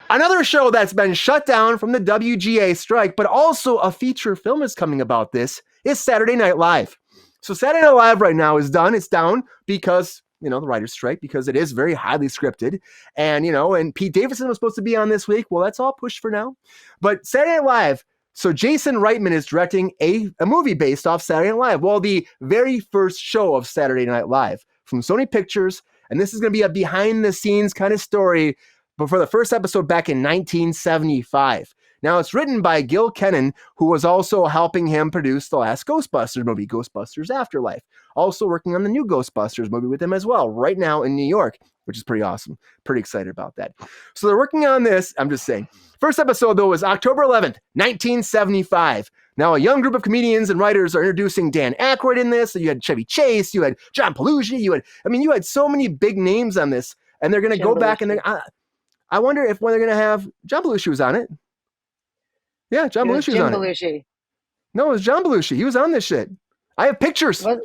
Another show that's been shut down from the WGA strike, but also a feature film is coming about this, is Saturday Night Live. So Saturday Night Live right now is done. It's down because, the writer's strike, because it is very highly scripted. And, and Pete Davidson was supposed to be on this week. Well, that's all pushed for now. But Saturday Night Live, so Jason Reitman is directing a movie based off Saturday Night Live. Well, the very first show of Saturday Night Live from Sony Pictures. And this is going to be a behind the scenes kind of story, but for the first episode back in 1975. Now, it's written by Gil Kennan, who was also helping him produce the last Ghostbusters movie, Ghostbusters Afterlife. Also working on the new Ghostbusters movie with him as well, right now in New York, which is pretty awesome. Pretty excited about that. So they're working on this. I'm just saying. First episode, though, was October 11th, 1975. Now, a young group of comedians and writers are introducing Dan Aykroyd in this. So you had Chevy Chase, you had John Belushi, you had so many big names on this. And they're going to go back and I wonder if when they're going to have John Belushi was on it. Yeah, John Belushi was on it. No, it was John Belushi. He was on this shit. I have pictures. All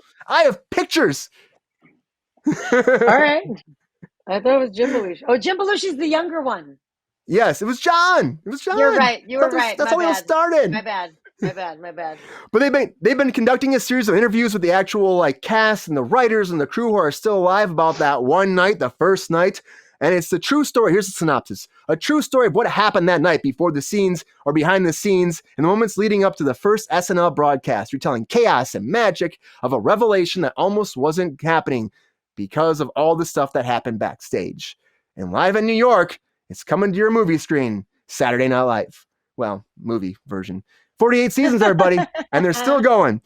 right. I thought it was Jim Belushi. Oh, Jim Belushi's the younger one. Yes, it was John. You're right. You were right. That's how it all started. My bad. But they've been conducting a series of interviews with the actual cast and the writers and the crew who are still alive about that one night, the first night. And it's the true story. Here's the synopsis. A true story of what happened that night before the scenes or behind the scenes in the moments leading up to the first SNL broadcast, retelling chaos and magic of a revelation that almost wasn't happening because of all the stuff that happened backstage. And live in New York, it's coming to your movie screen, Saturday Night Live. Well, movie version. 48 seasons, everybody, and they're still going.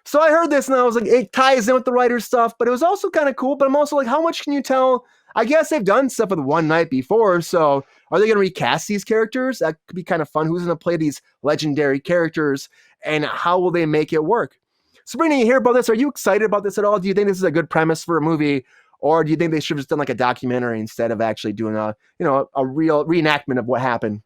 So I heard this and I was like, it ties in with the writer's stuff, but it was also kind of cool. But I'm also like, how much can you tell? I guess they've done stuff with One Night before. So are they going to recast these characters? That could be kind of fun. Who's going to play these legendary characters and how will they make it work? Sabrina, you hear about this? Are you excited about this at all? Do you think this is a good premise for a movie? Or do you think they should have just done like a documentary instead of actually doing a real reenactment of what happened?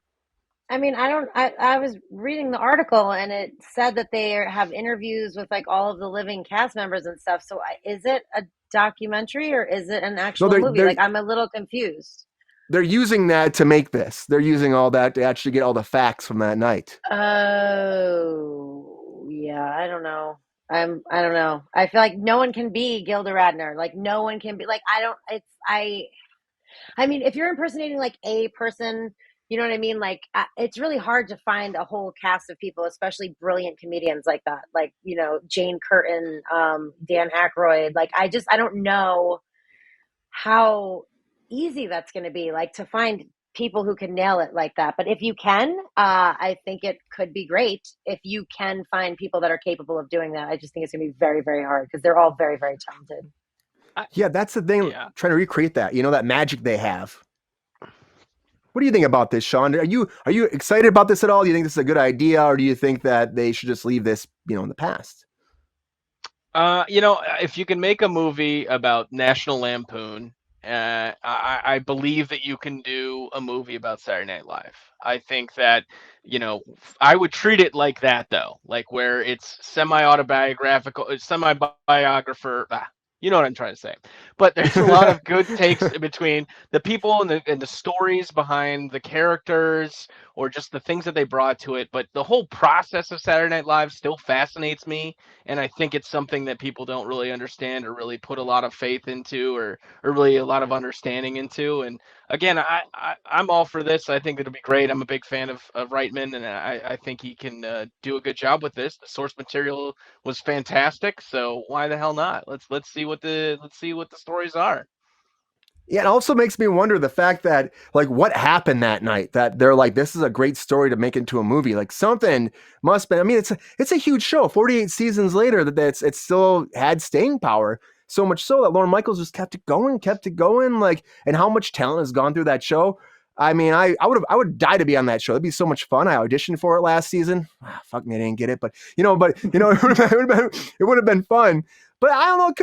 I mean, I was reading the article and it said that they have interviews with all of the living cast members and stuff. So is it a documentary or is it an actual movie? I'm a little confused. They're using that to make this. They're using all that to actually get all the facts from that night. Oh, yeah. I don't know. I don't know. I feel like no one can be Gilda Radner. No one can be I mean, if you're impersonating a person, you know what I mean? It's really hard to find a whole cast of people, especially brilliant comedians like that. Jane Curtin, Dan Aykroyd. I don't know how easy that's going to be, to find people who can nail it like that. But if you can, I think it could be great if you can find people that are capable of doing that. I just think it's going to be very, very hard because they're all very, very talented. Yeah, that's the thing. Yeah. Trying to recreate that, that magic they have. What do you think about this, Sean? Are you excited about this at all? Do you think this is a good idea, or do you think that they should just leave this, in the past? If you can make a movie about National Lampoon, I believe that you can do a movie about Saturday Night Live. I think that, I would treat it like that, though, where it's semi-autobiographical, semi-biographer. You know what I'm trying to say. But there's a lot of good takes between the people and the stories behind the characters or just the things that they brought to it. But the whole process of Saturday Night Live still fascinates me. And I think it's something that people don't really understand or really put a lot of faith into or really a lot of understanding into. And again, I'm all for this. I think it'll be great. I'm a big fan of Reitman, and I think he can do a good job with this. The source material was fantastic, so why the hell not? Let's see what the stories are. Yeah, it also makes me wonder the fact that what happened that night, that they're this is a great story to make into a movie. Something must be. I mean, it's a huge show. 48 seasons later, it still had staying power. So much so that Lorne Michaels just kept it going. And how much talent has gone through that show. I mean, I would die to be on that show. It'd be so much fun. I auditioned for it last season. Fuck me, I didn't get it, but it would have been fun. But I don't know. It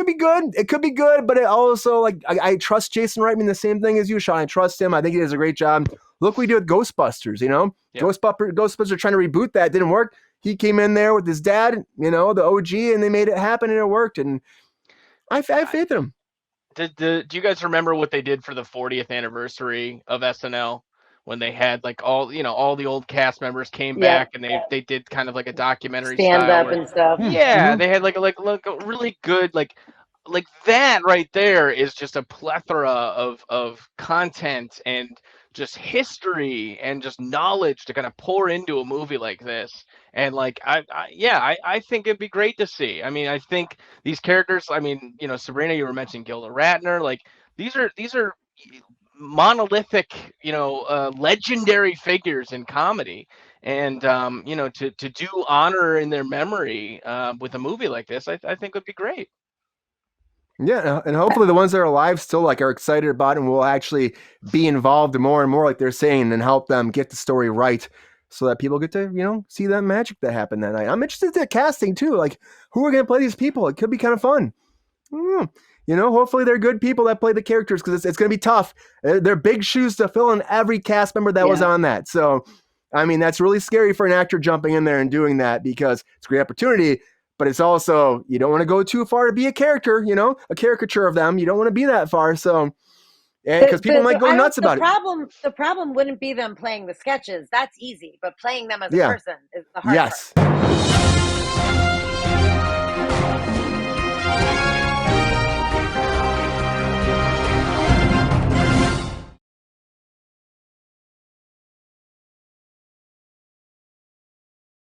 could be good. But it also I trust Jason Reitman the same thing as you, Sean. I trust him. I think he does a great job. Look what we did with Ghostbusters. Yep. Ghostbusters trying to reboot that, didn't work. He came in there with his dad, the OG, and they made it happen, and it worked. And I have faith in him. Do you guys remember what they did for the 40th anniversary of SNL when they had like all the old cast members came Yep. back and they did kind of like a documentary Stand style up where and stuff. yeah, Mm-hmm. they had like a really good like that right there is just a plethora of content and just history and just knowledge to kind of pour into a movie like this. And like I think it'd be great to see. I mean, I think these characters, I mean, Sabrina, you were mentioning Gilda Radner, like these are monolithic, legendary figures in comedy. And to do honor in their memory with a movie like this, I think would be great. Yeah, and hopefully the ones that are alive still like are excited about it and will actually be involved more and more, like they're saying, and help them get the story right, so that people get to see that magic that happened that night. I'm interested in casting too. Like, who are going to play these people? It could be kind of fun. Mm. Hopefully they're good people that play the characters, because it's going to be tough. They're big shoes to fill in every cast member that was Yeah. on that. So, I mean, that's really scary for an actor jumping in there and doing that, because it's a great opportunity, but it's also, you don't want to go too far to be a character, a caricature of them. You don't want to be that far. So, because people might go I don't. nuts about it. The problem wouldn't be them playing the sketches. That's easy, but playing them as a Yeah. person is the hard part. Yes.